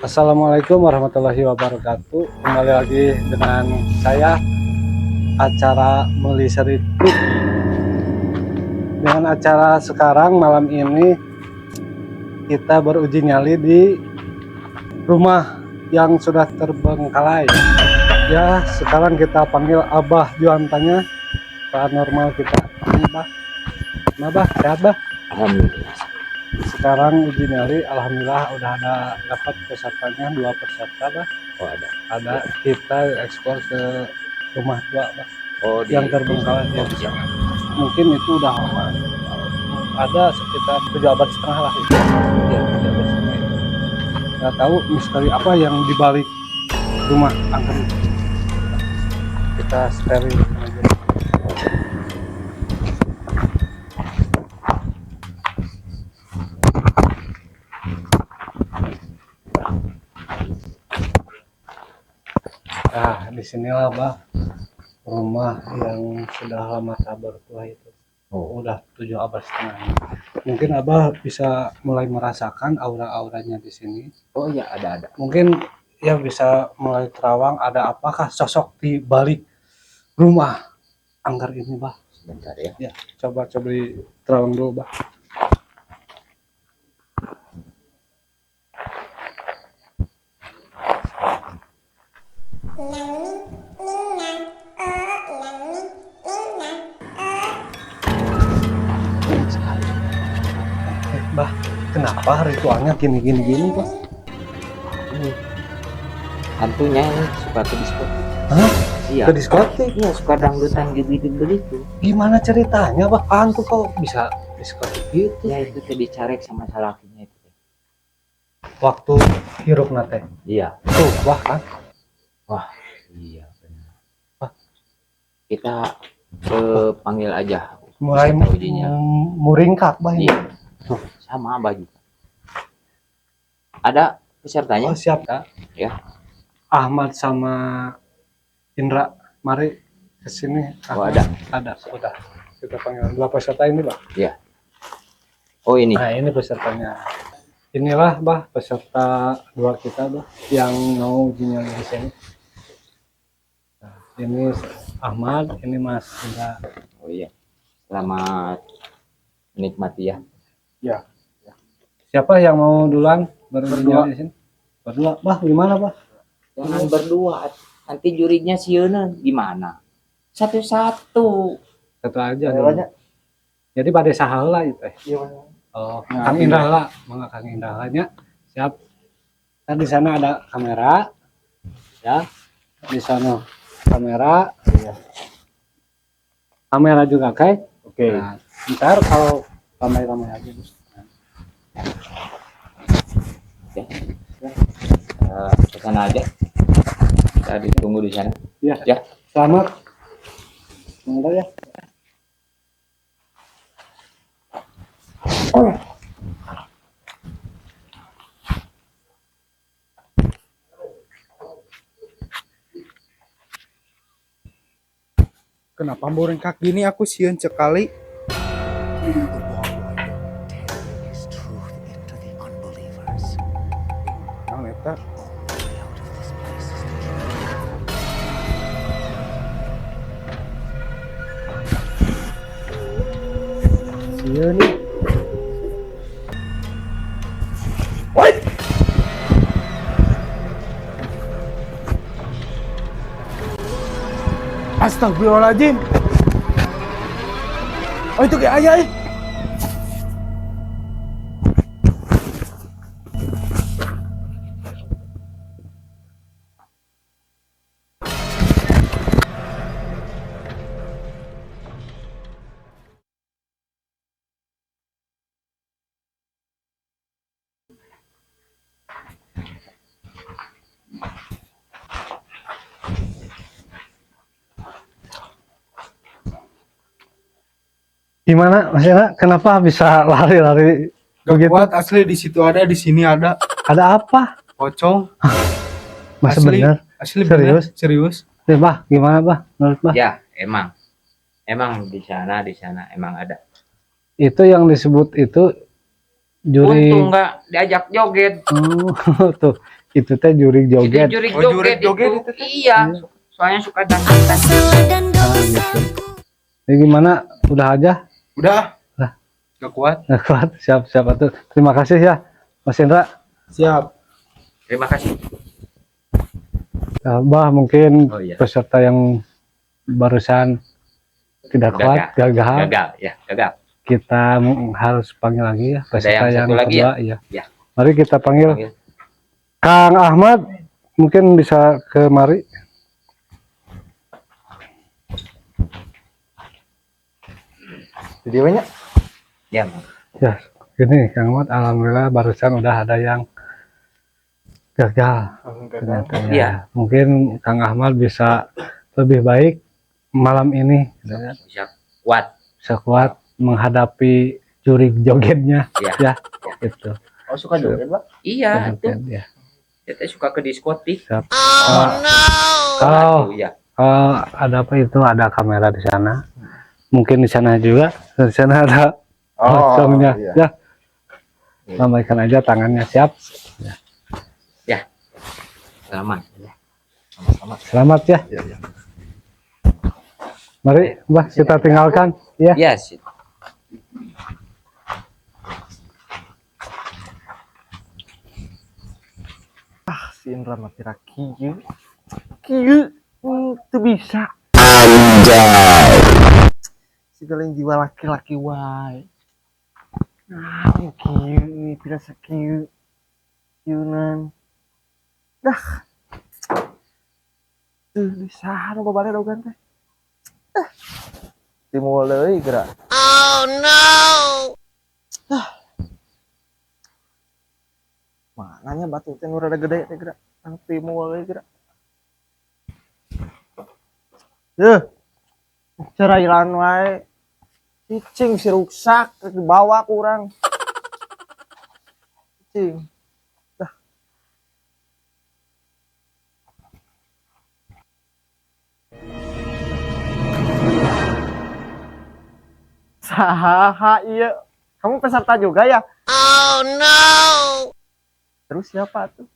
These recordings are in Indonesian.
Assalamualaikum warahmatullahi wabarakatuh. Kembali lagi dengan saya acara Meliseri TV. Dengan acara sekarang malam ini kita beruji nyali di rumah yang sudah terbengkalai. Ya, sekarang kita panggil Abah Juantanya paranormal kita. Abah, sehat Bah? Alhamdulillah. Sekarang uji nyali, alhamdulillah udah ada dapat pesertanya 2 peserta Bah. Oh ada. Ada kita ekspor ke rumah 2 Bah. Oh Yang terbengkalai ya. Mungkin itu udah lama. Ada sekitar 7 abad setengah lah itu. Ya, 7 abad setengah itu. Nggak tahu misteri apa yang dibalik rumah angker itu. Kita steril aja. Nah, disinilah Bah rumah yang sudah lama tak bertuah itu. Oh, udah 7 abad setengah. Mungkin Abah bisa mulai merasakan aura-auranya di sini. Oh iya ada. Mungkin ya bisa mulai terawang ada apakah sosok di balik rumah angker ini Bah. Sebentar ya. Ya, coba terawang dulu Bah. Bah, kenapa ritualnya gini Bah? Ini hantunya ini suka ke diskotik. Hah? Iya. Ke diskotik? Iya suka dangdutan gitu. Gimana ceritanya Bah? Hantu kok bisa diskotik gitu? Ya itu tadi dicarek sama salakinya itu. Waktu hirup nate. Iya. Tuh, wah kan? Wah iya benar. Wah. Kita panggil aja. Mulai ujinya. muringkak Bah ini. Iya. Tuh sama Abah juga. Ada pesertanya? Oh siap Kak. Ya. Ahmad sama Indra, mari ke sini. Oh ada. Sudah. Kita panggil 2 peserta ini Bah. Iya. Oh ini. Nah ini pesertanya. Inilah Bah peserta 2 kita Bah yang mau uji nyali di sini. Nah, ini Ahmad, ini Mas Indra. Oh iya. Selamat menikmati ya. Ya. Siapa yang mau duluan berdua di sini? Berdua. Bah, gimana Bah? Jangan berdua. Nanti jurinya sieuna gimana? Satu-satu. Satu aja dulu. Jadi pada sahala itu. Oh, Kang Indra lah, mangga Kang Indra nya. Siap. Kan di sana ada kamera. Ya. Di sana kamera. Iya. Kamera juga, Kai. Oke. Nah, ntar kalau ramai-ramai aja. Oke. Ke sana aja. Kita ditunggu di sana. Ya. Ya. Selamat. Sebentar ya. Kenapa merengkak gini aku sieun sekali? Nah, eta. Iya nih. Astagfirullahaladzim. Oh itu kayak ayah Gimana Mas Ena? Kenapa bisa lari-lari begitu? kuat asli, di situ ada, di sini ada. Ada apa? Pocong. Mas Asli, bener? asli Serius? bener, serius. Ya, Bah, gimana Bah? Menurut Bah? Ya, emang di sana emang ada. Itu yang disebut itu juri. Untung nggak diajak joget. Oh, tuh. Itu teh jurig Itu joget. jurig Oh, jurig joget joget itu. itu teh. Iya. Soalnya suka dangdutan. Gitu. Jadi gimana? Udah aja? Udah. Udah. Gak kuat. Nggak kuat. Siap atuh. Terima kasih ya, Mas Indra. Siap. Terima kasih. Bah, mungkin Oh iya. peserta yang barusan tidak kuat, gagal. Gagal, ya, gagal. Kita harus panggil lagi ya peserta yang yang satu lagi kedua ya? ya. Ya. Mari kita panggil Panggil. Kang Ahmad, mungkin bisa kemari. Jadi banyak. Ya, Bang. Ya, gini Kang Ahmad, alhamdulillah barusan udah ada yang gagal. Ternyata ya. Iya. Mungkin Kang Ahmad bisa lebih baik malam ini, Bisa kuat. bisa kuat menghadapi jurig jogetnya. Ya. Ya, itu. Oh, suka joget, Pak? Iya, itu. Ya. Kita suka ke diskotik. Siap. Aduh, ya. Ada apa itu? Ada kamera di sana. Mungkin di sana juga. Di sana ada kosongnya. iya. Ya. Lambaikan aja tangannya. Siap. Selamat. Selamat ya. Iya, iya. Mari, Mbah, kita tinggalkan. Ya. Ya, sih. Si Indra mati kieu. Kieu teu bisa. Segala yang jiwa laki-laki wae. Ah, kieu pirasa kieu. Kieunan. Dah. Tuh di sana babare dogan teh. Timul deui geura. Mananya batu teh nu rada gede teh geura. Ang timul deui geura. Cerairan wae. Cicing si rusak dibawa ku urang. Cicing. Dah. Saha iya. Kamu peserta juga ya? Oh no. Terus siapa tuh?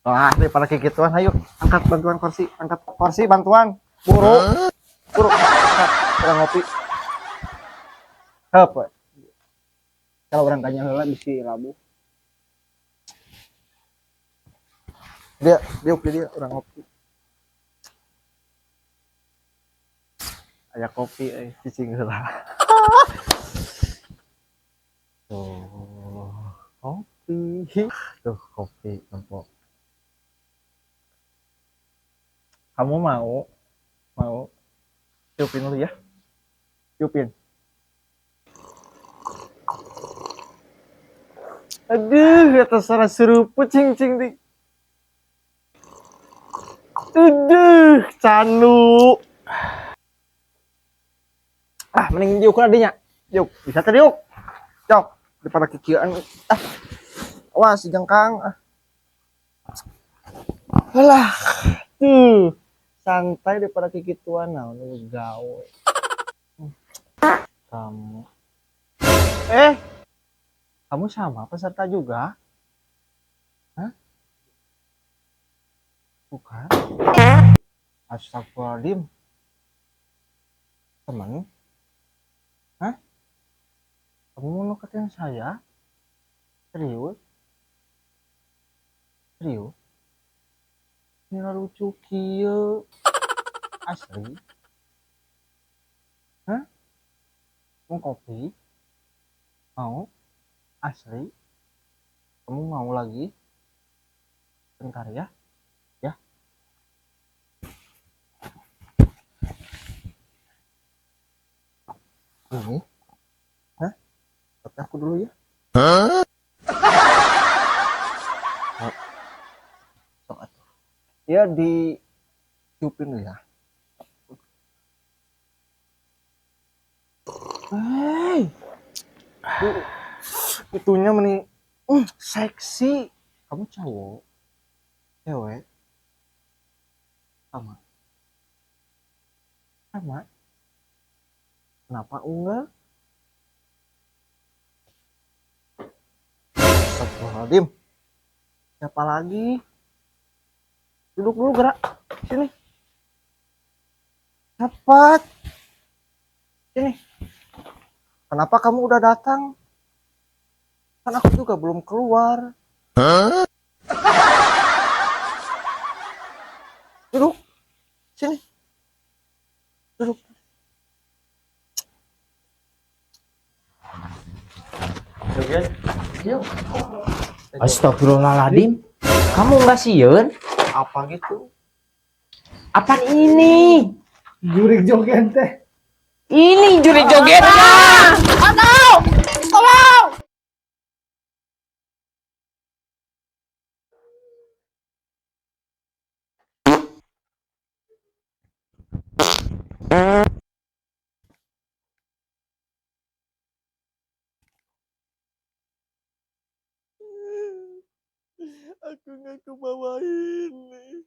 Wah, daripada kayak gituan, ayo angkat bantuan kursi, angkat kursi bantuan. Buru. Buru. Angkat, orang ngopi. Apa? Kalau orang tanya heula bisi labu. Dia orang ngopi. Aya kopi cicing heula. Tuh, kopi. Tuh, kopi empok. Kamu mau tiupin dulu ya, tiupin. Aduh, ya terserah seruput cing di. Aduh, candu. Mending diuk adinya. Yuk, bisa tadi yuk. Cok, daripada kikian. Awas si jengkang. Alah, tuh. Santai daripada kikituan nah lu gawe. Kamu kamu sama peserta juga? Hah? Bukan. Astagfirullahaladzim. Teman? Hah? Kamu mau nuketin saya? Serius? Serius? Ini lucu kieu. Asli? Hah? Mau kopi? Mau? Asli? Kamu mau lagi? Bentar ya? Ya? Ini? Hah? Tapi aku dulu ya? Hah? Sok atuh. Ya di cupin dulu ya. Hey, itunya meni seksi. Kamu cowok, cewek, sama, Kenapa enggak? Astagfirullahaladzim. Siapa lagi? Duduk dulu, gerak. Sini. Cepat. Sini. Kenapa kamu udah datang? Kan aku juga belum keluar. Duduk. Sini. Duduk. Joget. Yuk. Astagfirullahaladzim. Kamu nggak sieun? Apa gitu? Apaan ini? Jurik joget teh. Ini juri jogetnya. Aku nggak kebawain nih.